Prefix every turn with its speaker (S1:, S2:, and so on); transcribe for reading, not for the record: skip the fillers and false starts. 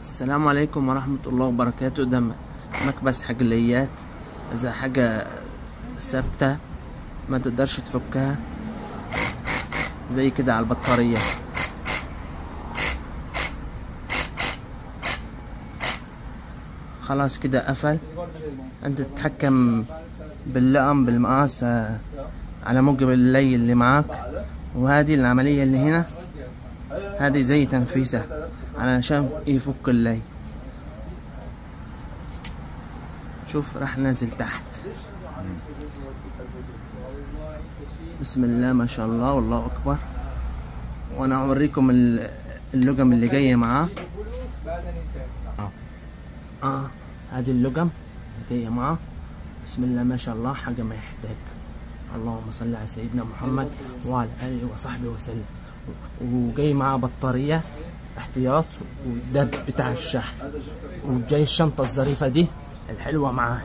S1: السلام عليكم ورحمة الله وبركاته. ده مكبس حجليات، إذا حاجة ثابتة ما تقدرش تفكها زي كده على البطارية. خلاص كده قفل. انت تتحكم باللقم بالمقاس على موجب اللي اللي معاك. وهذه العملية اللي هنا، هذه زي تنفيسة علشان يفك اللي. شوف راح نازل تحت. بسم الله ما شاء الله والله اكبر. وانا اوريكم اللجم اللي جايه معاه. هذه اللجم اللي جايه معاه. بسم الله ما شاء الله، حاجه ما يحتاج. اللهم صل على سيدنا محمد وعلى اله وصحبه وسلم. وجاي معاه بطاريه احتياط والدب بتاع الشحن، وجاي الشنطه الظريفه دي الحلوه معاه.